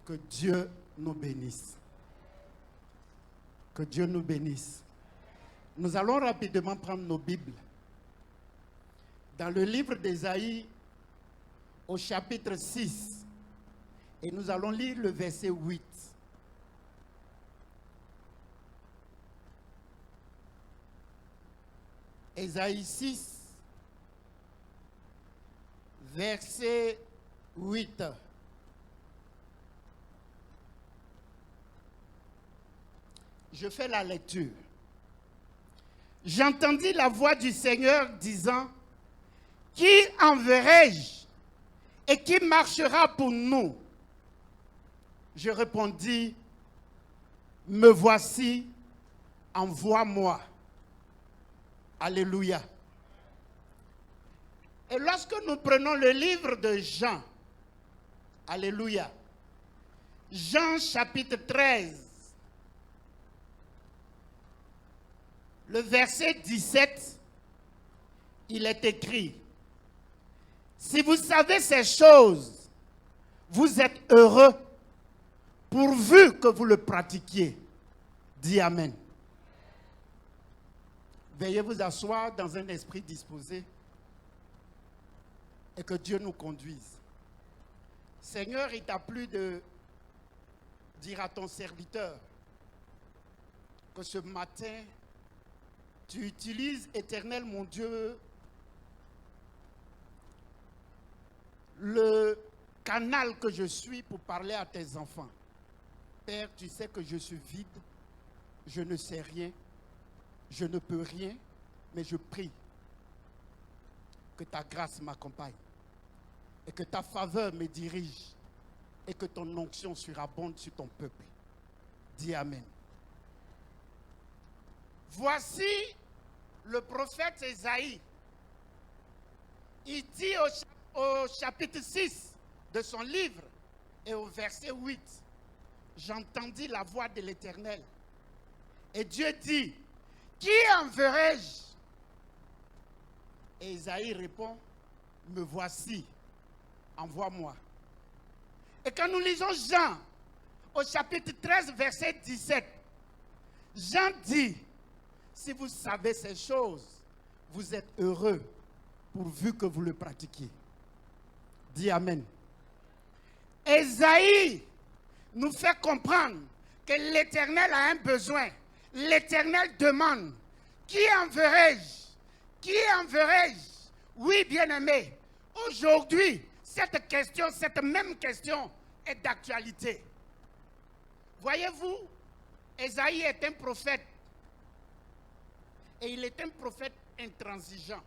Que Dieu nous bénisse. Que Dieu nous bénisse. Nous allons rapidement prendre nos Bibles. Dans le livre d'Ésaïe, au chapitre 6, et nous allons lire le verset 8. Ésaïe 6, verset 8. Je fais la lecture. J'entendis la voix du Seigneur disant, « Qui enverrai-je et qui marchera pour nous ?» Je répondis, « Me voici, envoie-moi. » Alléluia. Et lorsque nous prenons le livre de Jean, alléluia, Jean chapitre 13, le verset 17, il est écrit, « Si vous savez ces choses, vous êtes heureux, pourvu que vous le pratiquiez. » Dis Amen. Veuillez vous asseoir dans un esprit disposé et que Dieu nous conduise. Seigneur, il t'a plu de dire à ton serviteur que ce matin, tu utilises, Éternel mon Dieu, le canal que je suis pour parler à tes enfants. Père, tu sais que je suis vide, je ne sais rien, je ne peux rien, mais je prie que ta grâce m'accompagne et que ta faveur me dirige et que ton onction surabonde sur ton peuple. Dis Amen. Voici le prophète Ésaïe. Il dit au chapitre 6 de son livre et au verset 8, « J'entendis la voix de l'Éternel. » Et Dieu dit, « Qui enverrai-je » Et Ésaïe répond, « Me voici, envoie-moi. » Et quand nous lisons Jean, au chapitre 13, verset 17, Jean dit, « Si vous savez ces choses, vous êtes heureux, pourvu que vous le pratiquiez. » Dis Amen. Ésaïe nous fait comprendre que l'Éternel a un besoin. L'Éternel demande, « Qui enverrai-je? Qui enverrai-je » Oui, bien-aimé, aujourd'hui, cette question, cette même question est d'actualité. Voyez-vous, Ésaïe est un prophète. Et il est un prophète intransigeant.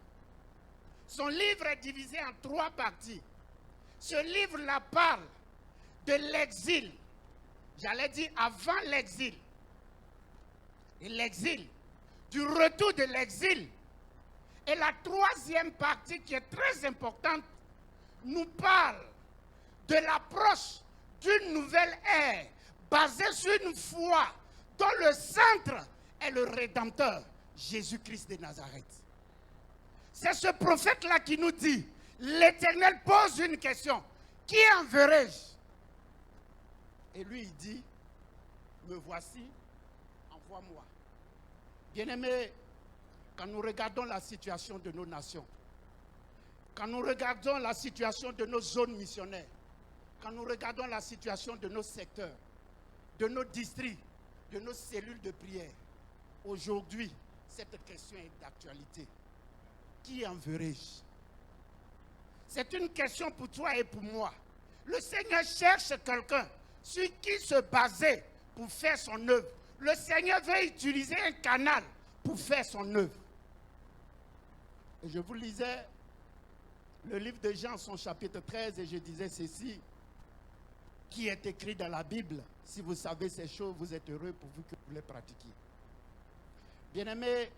Son livre est divisé en 3 parties. Ce livre-là parle de l'exil. J'allais dire avant l'exil. Et l'exil, du retour de l'exil. Et la 3e partie qui est très importante nous parle de l'approche d'une nouvelle ère basée sur une foi dont le centre est le Rédempteur, Jésus-Christ de Nazareth. C'est ce prophète-là qui nous dit, l'Éternel pose une question, qui enverrai-je? Et lui il dit, me voici, envoie-moi. Bien-aimés, quand nous regardons la situation de nos nations, quand nous regardons la situation de nos zones missionnaires, quand nous regardons la situation de nos secteurs, de nos districts, de nos cellules de prière, aujourd'hui, cette question est d'actualité. Qui enverrai-je? C'est une question pour toi et pour moi. Le Seigneur cherche quelqu'un sur qui se baser pour faire son œuvre. Le Seigneur veut utiliser un canal pour faire son œuvre. Et je vous lisais le livre de Jean, son chapitre 13, et je disais ceci, qui est écrit dans la Bible. Si vous savez ces choses, vous êtes heureux pourvu que vous les pratiquiez. Bien-aimés,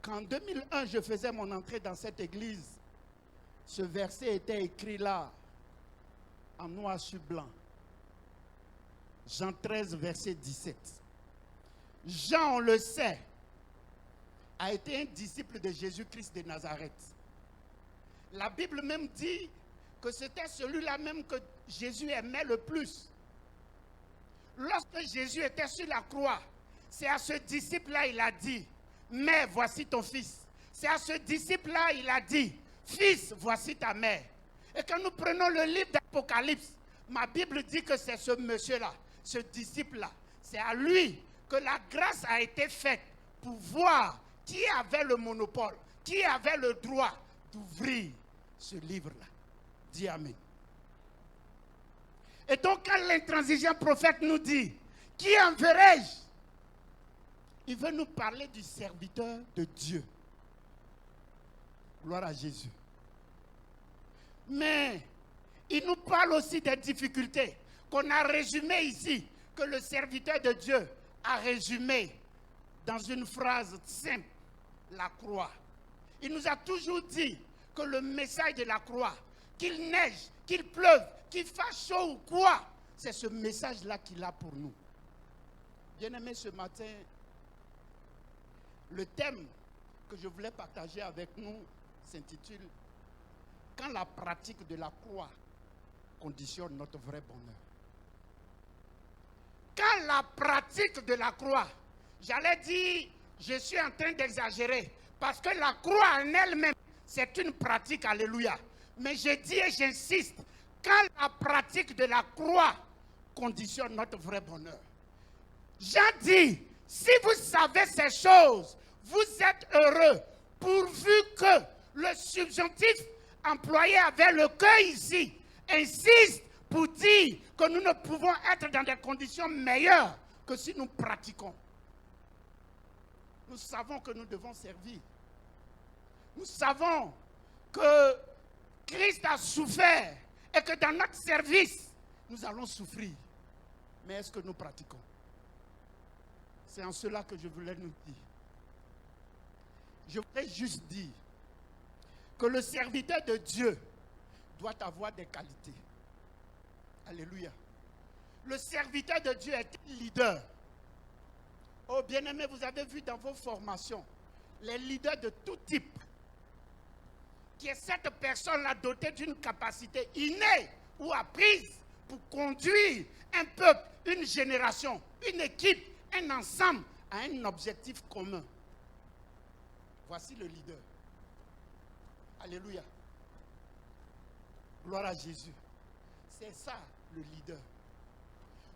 quand en 2001, je faisais mon entrée dans cette église, ce verset était écrit là, en noir sur blanc. Jean 13, verset 17. Jean, on le sait, a été un disciple de Jésus-Christ de Nazareth. La Bible même dit que c'était celui-là même que Jésus aimait le plus. Lorsque Jésus était sur la croix, c'est à ce disciple-là, il a dit, mère, voici ton fils. C'est à ce disciple-là, il a dit, fils, voici ta mère. Et quand nous prenons le livre d'Apocalypse, ma Bible dit que c'est ce monsieur-là, ce disciple-là. C'est à lui que la grâce a été faite pour voir qui avait le monopole, qui avait le droit d'ouvrir ce livre-là. Dis Amen. Et donc quand l'intransigeant prophète nous dit, qui enverrai-je? Il veut nous parler du serviteur de Dieu. Gloire à Jésus. Mais il nous parle aussi des difficultés qu'on a résumées ici, que le serviteur de Dieu a résumé dans une phrase simple, la croix. Il nous a toujours dit que le message de la croix, qu'il neige, qu'il pleuve, qu'il fasse chaud ou quoi, c'est ce message-là qu'il a pour nous. Bien-aimés, ce matin, le thème que je voulais partager avec nous s'intitule « Quand la pratique de la croix conditionne notre vrai bonheur ». Quand la pratique de la croix, j'allais dire, je suis en train d'exagérer, parce que la croix en elle-même, c'est une pratique, alléluia. Mais je dis et j'insiste, quand la pratique de la croix conditionne notre vrai bonheur. Jean dit, si vous savez ces choses, vous êtes heureux, pourvu que le subjonctif employé avec le cœur ici insiste pour dire que nous ne pouvons être dans des conditions meilleures que si nous pratiquons. Nous savons que nous devons servir. Nous savons que Christ a souffert et que dans notre service, nous allons souffrir. Mais est-ce que nous pratiquons? C'est en cela que je voulais nous dire. Je voudrais juste dire que le serviteur de Dieu doit avoir des qualités. Alléluia. Le serviteur de Dieu est un leader. Oh, bien-aimés, vous avez vu dans vos formations, les leaders de tout type, qui est cette personne-là dotée d'une capacité innée ou apprise pour conduire un peuple, une génération, une équipe, un ensemble à un objectif commun. Voici le leader. Alléluia. Gloire à Jésus. C'est ça le leader.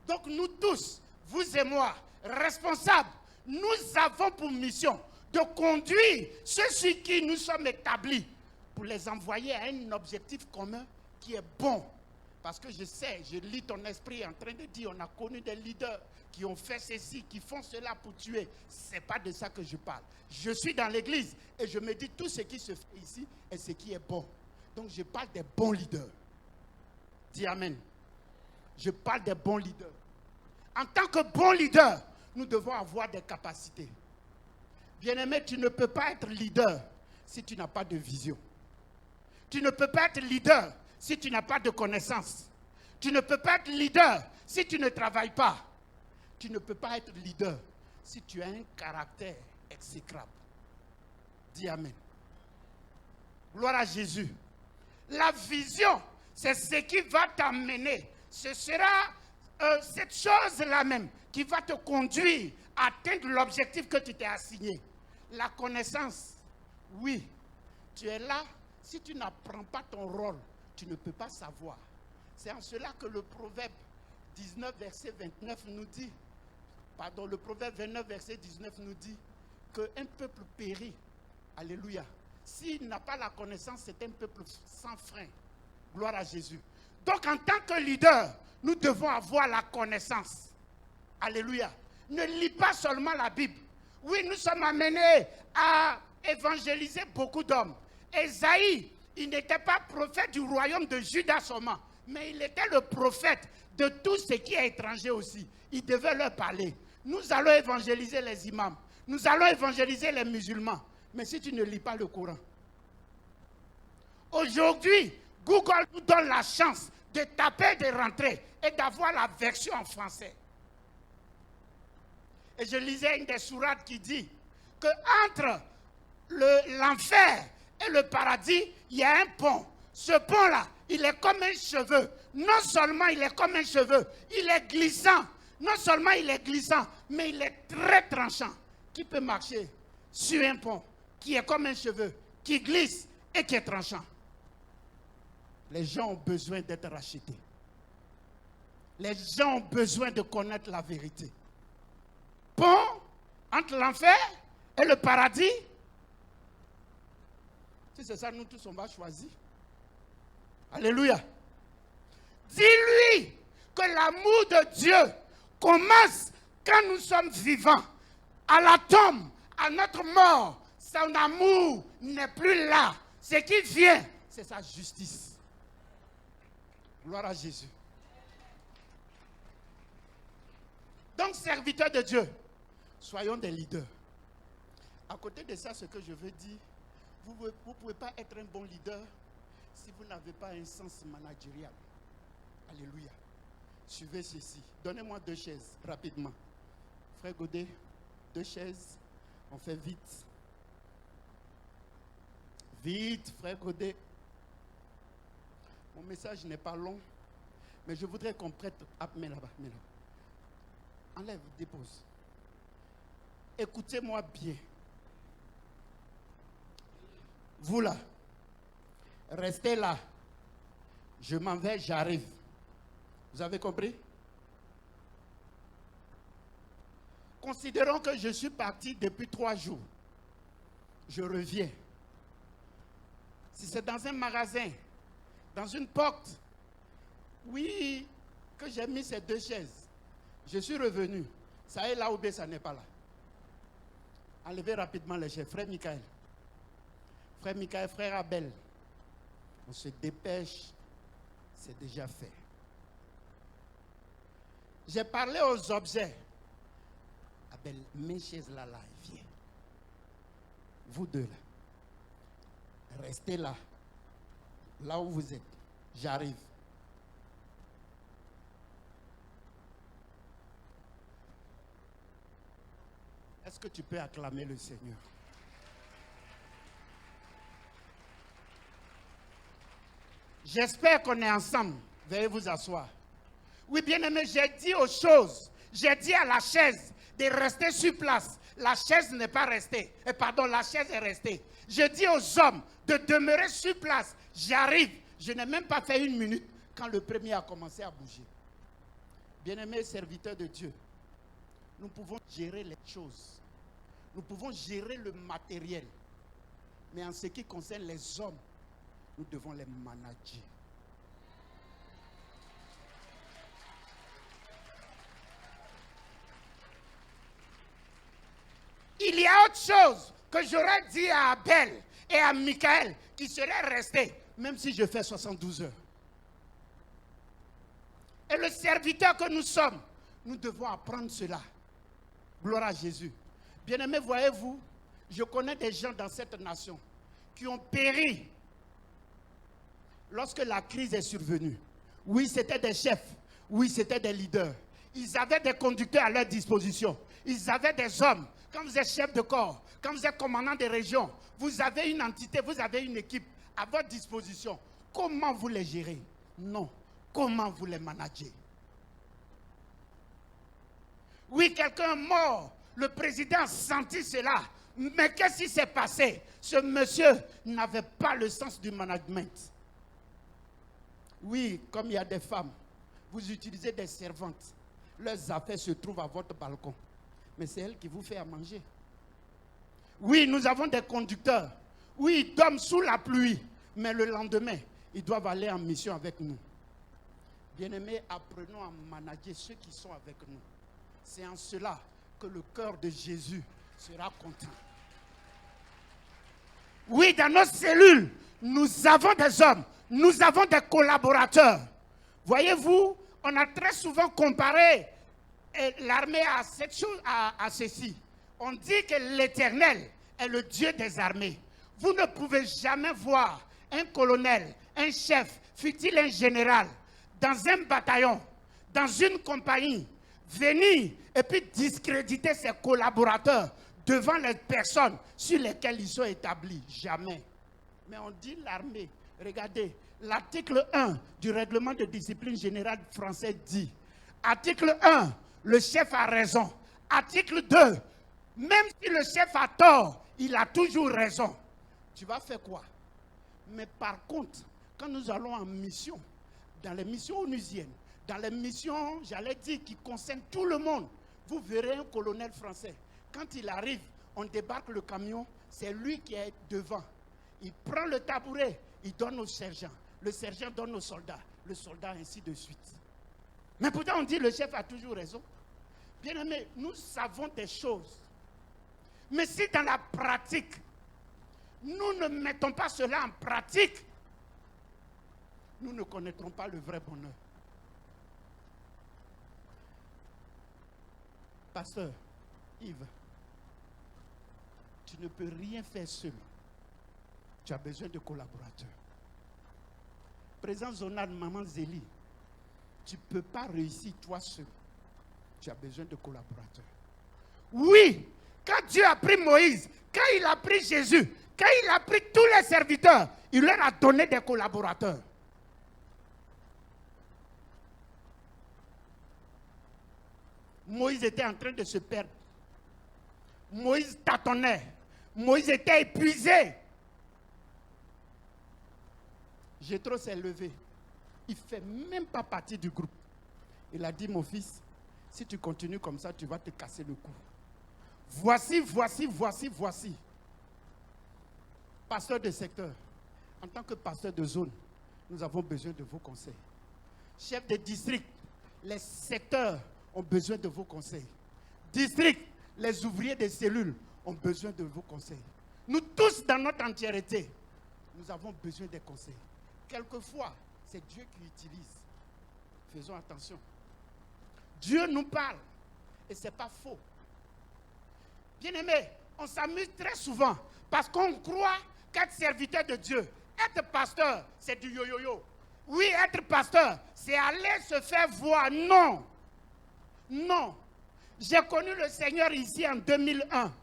Donc nous tous, vous et moi, responsables, nous avons pour mission de conduire ceux sur qui nous sommes établis pour les envoyer à un objectif commun qui est bon. Parce que je sais, je lis ton esprit en train de dire, on a connu des leaders qui ont fait ceci, qui font cela pour tuer. Ce n'est pas de ça que je parle. Je suis dans l'église et je me dis tout ce qui se fait ici est ce qui est bon. Donc je parle des bons leaders. Dis Amen. Je parle des bons leaders. En tant que bon leader, nous devons avoir des capacités. Bien-aimé, tu ne peux pas être leader si tu n'as pas de vision. Tu ne peux pas être leader si tu n'as pas de connaissances. Tu ne peux pas être leader si tu ne travailles pas. Tu ne peux pas être leader si tu as un caractère exécrable. Dis Amen. Gloire à Jésus. La vision, c'est ce qui va t'amener. Ce sera cette chose-là même qui va te conduire à atteindre l'objectif que tu t'es assigné. La connaissance, oui, tu es là. Si tu n'apprends pas ton rôle, tu ne peux pas savoir. C'est en cela que le proverbe 19, verset 29 nous dit, pardon, le proverbe 29, verset 19 nous dit qu'un peuple périt, alléluia, s'il n'a pas la connaissance, c'est un peuple sans frein. Gloire à Jésus. Donc en tant que leader, nous devons avoir la connaissance. Alléluia. Ne lis pas seulement la Bible. Oui, nous sommes amenés à évangéliser beaucoup d'hommes. Ésaïe, il n'était pas prophète du royaume de Juda seulement, mais il était le prophète de tout ce qui est étranger aussi. Il devait leur parler. Nous allons évangéliser les imams. Nous allons évangéliser les musulmans. Mais si tu ne lis pas le Coran. Aujourd'hui, Google nous donne la chance de taper, de rentrer et d'avoir la version en français. Et je lisais une des sourates qui dit que entre l'enfer et le paradis, il y a un pont. Ce pont-là, il est comme un cheveu. Non seulement il est comme un cheveu, il est glissant. Non seulement il est glissant, mais il est très tranchant. Qui peut marcher sur un pont qui est comme un cheveu, qui glisse et qui est tranchant? Les gens ont besoin d'être rachetés. Les gens ont besoin de connaître la vérité. Pont entre l'enfer et le paradis. Si c'est ça, nous tous, on va choisir. Alléluia. Dis-lui que l'amour de Dieu commence quand nous sommes vivants. À la tombe, à notre mort, son amour n'est plus là. Ce qui vient, c'est sa justice. Gloire à Jésus. Donc, serviteurs de Dieu, soyons des leaders. À côté de ça, ce que je veux dire, vous ne pouvez pas être un bon leader si vous n'avez pas un sens managérial. Alléluia. Suivez ceci. Donnez-moi 2 chaises, rapidement. Frère Godet, 2 chaises. On fait vite. Vite, frère Godet. Mon message n'est pas long, mais je voudrais qu'on prête... Ah, mets là-bas, mets là. Enlève, dépose. Écoutez-moi bien. Vous là, restez là. Je m'en vais, j'arrive. Vous avez compris? Considérons que je suis parti depuis 3 jours. Je reviens. Si c'est dans un magasin, dans une porte, oui, que j'ai mis ces 2 chaises, je suis revenu. Ça est là ou bien ça n'est pas là? Enlevez rapidement les chaises. Frère Michael. Frère Michael, frère Abel. On se dépêche. C'est déjà fait. J'ai parlé aux objets. Abel, mes chaises là, viens. Vous deux là. Restez là. Là où vous êtes. J'arrive. Est-ce que tu peux acclamer le Seigneur? J'espère qu'on est ensemble. Veuillez vous asseoir. Oui, bien-aimé, j'ai dit aux choses. J'ai dit à la chaise de rester sur place. La chaise n'est pas restée. Pardon, la chaise est restée. Je dis aux hommes de demeurer sur place. J'arrive. Je n'ai même pas fait 1 minute quand le premier a commencé à bouger. Bien-aimés serviteurs de Dieu, nous pouvons gérer les choses. Nous pouvons gérer le matériel. Mais en ce qui concerne les hommes, nous devons les manager. Il y a autre chose que j'aurais dit à Abel et à Michael qui seraient restés, même si je fais 72 heures. Et le serviteur que nous sommes, nous devons apprendre cela. Gloire à Jésus. Bien-aimés, voyez-vous, je connais des gens dans cette nation qui ont péri lorsque la crise est survenue. Oui, c'était des chefs. Oui, c'était des leaders. Ils avaient des conducteurs à leur disposition. Ils avaient des hommes. Quand vous êtes chef de corps, quand vous êtes commandant des régions, vous avez une entité, vous avez une équipe à votre disposition. Comment vous les gérez? Non. Comment vous les managez? Oui, quelqu'un est mort. Le président a senti cela. Mais qu'est-ce qui s'est passé? Ce monsieur n'avait pas le sens du management. Oui, comme il y a des femmes, vous utilisez des servantes. Leurs affaires se trouvent à votre balcon. Mais c'est elle qui vous fait à manger. Oui, nous avons des conducteurs. Oui, ils dorment sous la pluie. Mais le lendemain, ils doivent aller en mission avec nous. Bien-aimés, apprenons à manager ceux qui sont avec nous. C'est en cela que le cœur de Jésus sera content. Oui, dans nos cellules, nous avons des hommes, nous avons des collaborateurs. Voyez-vous, on a très souvent comparé l'armée à cette chose, à ceci. On dit que l'Éternel est le Dieu des armées. Vous ne pouvez jamais voir un colonel, un chef, fut-il un général, dans un bataillon, dans une compagnie, venir et puis discréditer ses collaborateurs devant les personnes sur lesquelles ils sont établis. Jamais. Mais on dit l'armée. Regardez, l'article 1 du règlement de discipline générale français dit, article 1, le chef a raison. Article 2, même si le chef a tort, il a toujours raison. Tu vas faire quoi? Mais par contre, quand nous allons en mission, dans les missions onusiennes, dans les missions, j'allais dire, qui concernent tout le monde, vous verrez un colonel français. Quand il arrive, on débarque le camion, c'est lui qui est devant. Il prend le tabouret, il donne au sergent. Le sergent donne au soldat. Le soldat, ainsi de suite. Mais pourtant, on dit le chef a toujours raison. Bien aimé, nous savons des choses. Mais si dans la pratique, nous ne mettons pas cela en pratique, nous ne connaîtrons pas le vrai bonheur. Pasteur Yves, tu ne peux rien faire seul. Tu as besoin de collaborateurs. Président Zonal, maman Zélie, tu ne peux pas réussir toi seul. Tu as besoin de collaborateurs. Oui, quand Dieu a pris Moïse, quand il a pris Jésus, quand il a pris tous les serviteurs, il leur a donné des collaborateurs. Moïse était en train de se perdre. Moïse tâtonnait. Moïse était épuisé. Jéthro s'est levé. Il ne fait même pas partie du groupe. Il a dit, mon fils, si tu continues comme ça, tu vas te casser le cou. Voici. Pasteur de secteur, en tant que pasteur de zone, nous avons besoin de vos conseils. Chef de district, les secteurs ont besoin de vos conseils. District, les ouvriers des cellules ont besoin de vos conseils. Nous tous, dans notre entièreté, nous avons besoin des conseils. Quelquefois, c'est Dieu qui utilise. Faisons attention. Dieu nous parle et ce n'est pas faux. Bien-aimés, on s'amuse très souvent parce qu'on croit qu'être serviteur de Dieu, être pasteur, c'est du yo-yo-yo. Oui, être pasteur, c'est aller se faire voir. Non. Non. J'ai connu le Seigneur ici en 2001.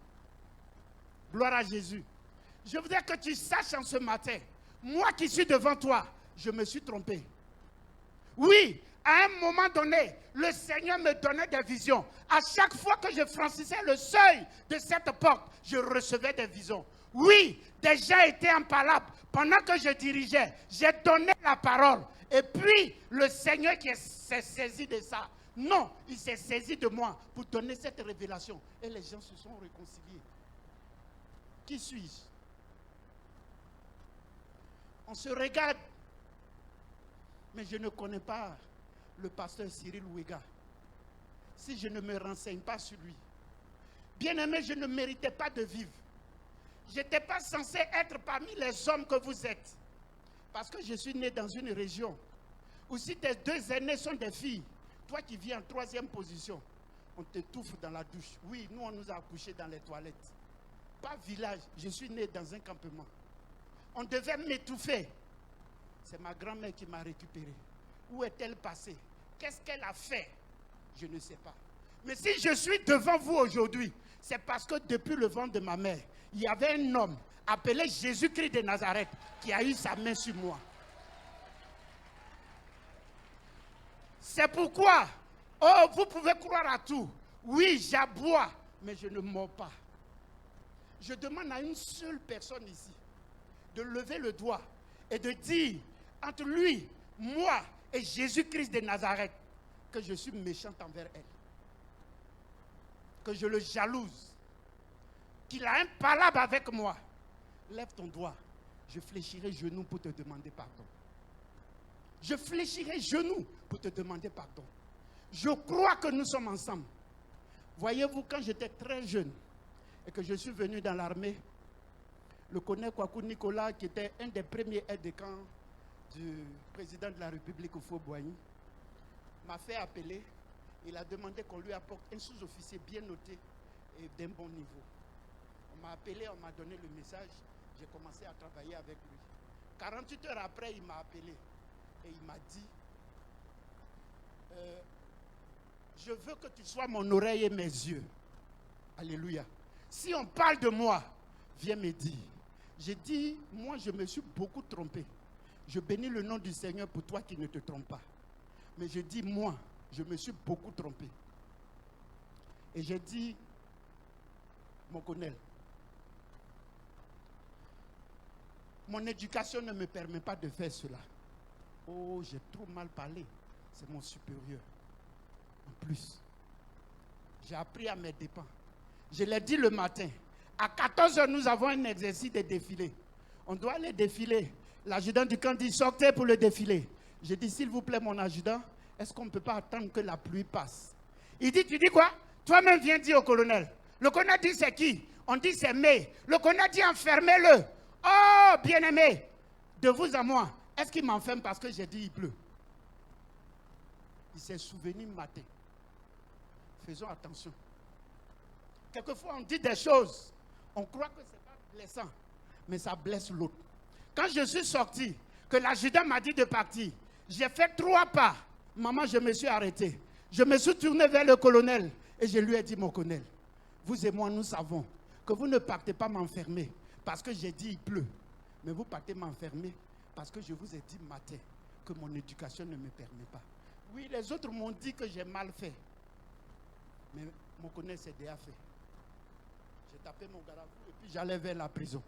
Gloire à Jésus. Je voudrais que tu saches en ce matin, moi qui suis devant toi, je me suis trompé. Oui, à un moment donné, le Seigneur me donnait des visions. À chaque fois que je franchissais le seuil de cette porte, je recevais des visions. Oui, des gens étaient en palabre. Pendant que je dirigeais, j'ai donné la parole. Et puis, le Seigneur qui s'est saisi de ça. Non, il s'est saisi de moi pour donner cette révélation. Et les gens se sont réconciliés. Qui suis-je? On se regarde. Mais je ne connais pas le pasteur Cyril Ouéga. Si je ne me renseigne pas sur lui. Bien-aimé, je ne méritais pas de vivre. Je n'étais pas censé être parmi les hommes que vous êtes. Parce que je suis né dans une région où si tes deux aînés sont des filles, toi qui viens en 3e position, on t'étouffe dans la douche. Oui, nous on nous a accouchés dans les toilettes. Pas village, je suis né dans un campement. On devait m'étouffer. C'est ma grand-mère qui m'a récupéré. Où est-elle passée? Qu'est-ce qu'elle a fait? Je ne sais pas. Mais si je suis devant vous aujourd'hui, c'est parce que depuis le ventre de ma mère, il y avait un homme appelé Jésus-Christ de Nazareth qui a eu sa main sur moi. C'est pourquoi, oh, vous pouvez croire à tout. Oui, j'aboie, mais je ne mords pas. Je demande à une seule personne ici de lever le doigt et de dire entre lui, moi et Jésus-Christ de Nazareth que je suis méchante envers elle. Que je le jalouse. Qu'il a un palabre avec moi. Lève ton doigt. Je fléchirai genoux pour te demander pardon. Je fléchirai genoux pour te demander pardon. Je crois que nous sommes ensemble. Voyez-vous, quand j'étais très jeune et que je suis venu dans l'armée, le colonel Kwaku Nicolas, qui était un des premiers aides-de-camp du président de la République, Houphouët-Boigny, m'a fait appeler. Il a demandé qu'on lui apporte un sous-officier bien noté et d'un bon niveau. On m'a appelé, on m'a donné le message. J'ai commencé à travailler avec lui. 48 heures après, il m'a appelé et il m'a dit je veux que tu sois mon oreille et mes yeux. Alléluia. Si on parle de moi, viens me dire. J'ai dit, moi je me suis beaucoup trompé. Je bénis le nom du Seigneur pour toi qui ne te trompe pas. Mais je dis, moi, je me suis beaucoup trompé. Et j'ai dit, mon colonel, mon éducation ne me permet pas de faire cela. Oh, j'ai trop mal parlé. C'est mon supérieur. En plus, j'ai appris à mes dépens. Je l'ai dit le matin. À 14h, nous avons un exercice de défilé. On doit aller défiler. L'adjudant du camp dit, sortez pour le défilé. J'ai dit, s'il vous plaît, mon adjudant, est-ce qu'on ne peut pas attendre que la pluie passe? Il dit, tu dis quoi? Toi-même viens dire au colonel. Le colonel dit, c'est qui? On dit, c'est May. Le colonel dit, enfermez-le. Oh, bien-aimé, de vous à moi, est-ce qu'il m'enferme parce que j'ai dit, il pleut? Il s'est souvenu matin. Faisons attention. Quelquefois, on dit des choses, on croit que ce n'est pas blessant, mais ça blesse l'autre. Quand je suis sorti, que l'adjudant m'a dit de partir, j'ai fait 3 pas. Maman, je me suis arrêté. Je me suis tourné vers le colonel et je lui ai dit, mon colonel, vous et moi, nous savons que vous ne partez pas m'enfermer parce que j'ai dit il pleut. Mais vous partez m'enfermer parce que je vous ai dit matin que mon éducation ne me permet pas. Oui, les autres m'ont dit que j'ai mal fait. Mais mon colonel s'est déjà fait. J'ai tapé mon garde et puis j'allais vers la prison.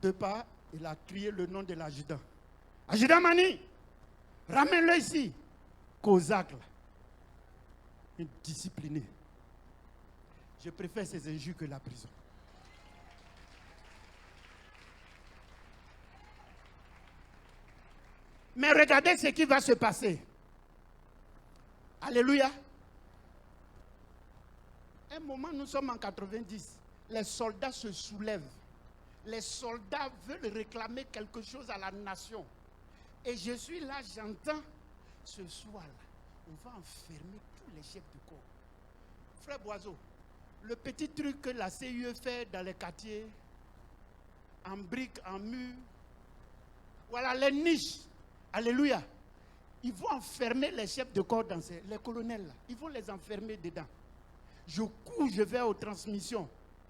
2 pas, il a crié le nom de l'adjudant. Adjudant Mani, ramène-le ici. Cosaque, une disciplinée. Je préfère ces injures que la prison. Mais regardez ce qui va se passer. Alléluia. Un moment, nous sommes en 90. Les soldats se soulèvent. Les soldats veulent réclamer quelque chose à la nation. Et je suis là, j'entends, ce soir-là, on va enfermer tous les chefs de corps. Frère Boiseau, le petit truc que la CUE fait dans les quartiers, en briques, en murs, voilà les niches. Alléluia. Ils vont enfermer les chefs de corps dans les colonels là. Ils vont les enfermer dedans. Je cours, je vais aux transmissions.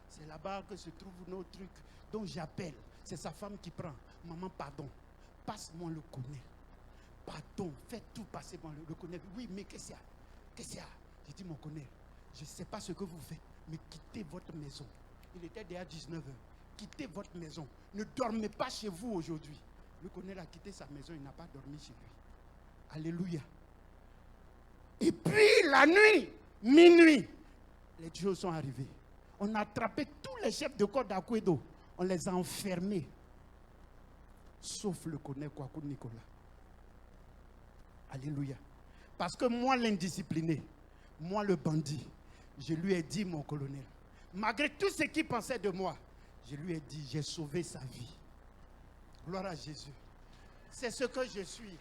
C'est là-bas que se trouve nos trucs. Donc j'appelle. C'est sa femme qui prend. Maman, pardon. Passe-moi le colonel. Pardon. Fais tout passer moi le colonel. Oui, mais qu'est-ce qu'il y a? Qu'est-ce qu'il y a? J'ai dit, mon colonel, je ne sais pas ce que vous faites, mais quittez votre maison. Il était déjà 19h. Quittez votre maison. Ne dormez pas chez vous aujourd'hui. Le colonel a quitté sa maison, il n'a pas dormi chez lui. Alléluia. Et puis la nuit, minuit, les choses sont arrivées. On a attrapé tous les chefs de corps d'Akwedo. On les a enfermés. Sauf le colonel Kwaku Nicolas. Alléluia. Parce que moi, l'indiscipliné, moi, le bandit, je lui ai dit, mon colonel, malgré tout ce qu'il pensait de moi, je lui ai dit, j'ai sauvé sa vie. Gloire à Jésus. C'est ce que je suis.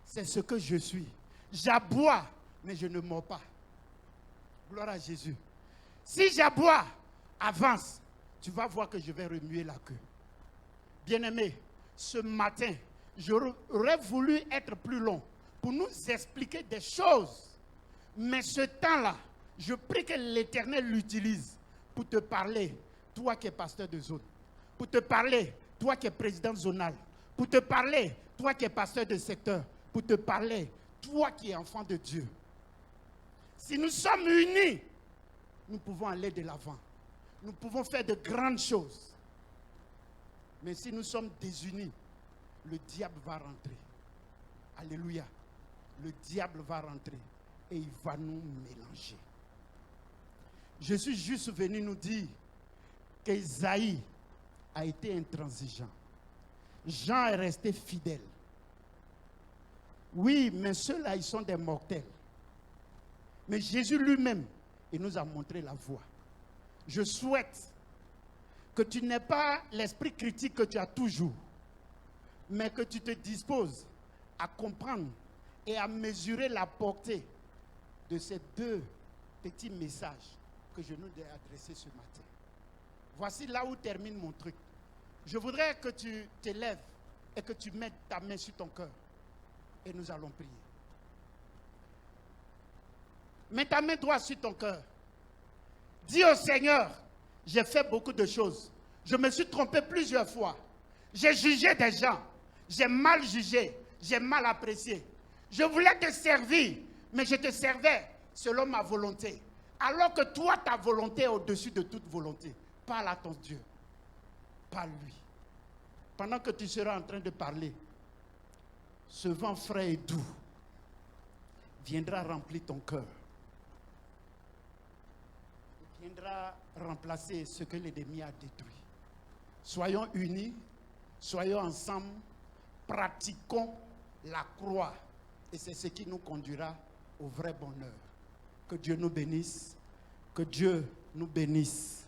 C'est ce que je suis. J'aboie, mais je ne mords pas. Gloire à Jésus. Si j'aboie, avance, tu vas voir que je vais remuer la queue. Bien-aimé, ce matin, j'aurais voulu être plus long pour nous expliquer des choses. Mais ce temps-là, je prie que l'Éternel l'utilise pour te parler, toi qui es pasteur de zone. Pour te parler, toi qui es président zonal. Pour te parler, toi qui es pasteur de secteur. Pour te parler, toi qui es enfant de Dieu. Si nous sommes unis, nous pouvons aller de l'avant. Nous pouvons faire de grandes choses. Mais si nous sommes désunis, le diable va rentrer. Alléluia. Le diable va rentrer et il va nous mélanger. Je suis juste venu nous dire qu'Ésaïe a été intransigeant. Jean est resté fidèle. Oui, mais ceux-là, ils sont des mortels. Mais Jésus lui-même, il nous a montré la voie. Je souhaite que tu n'aies pas l'esprit critique que tu as toujours, mais que tu te disposes à comprendre et à mesurer la portée de ces 2 petits messages que je nous ai adressés ce matin. Voici là où termine mon truc. Je voudrais que tu t'élèves et que tu mettes ta main sur ton cœur. Et nous allons prier. Mets ta main droite sur ton cœur. Dis au Seigneur, j'ai fait beaucoup de choses. Je me suis trompé plusieurs fois. J'ai jugé des gens. J'ai mal jugé. J'ai mal apprécié. Je voulais te servir, mais je te servais selon ma volonté. Alors que toi, ta volonté est au-dessus de toute volonté. Parle à ton Dieu. Parle-lui. Pendant que tu seras en train de parler, ce vent frais et doux viendra remplir ton cœur. Il viendra remplacer ce que l'ennemi a détruit. Soyons unis, soyons ensemble, pratiquons la croix. Et c'est ce qui nous conduira au vrai bonheur. Que Dieu nous bénisse. Que Dieu nous bénisse.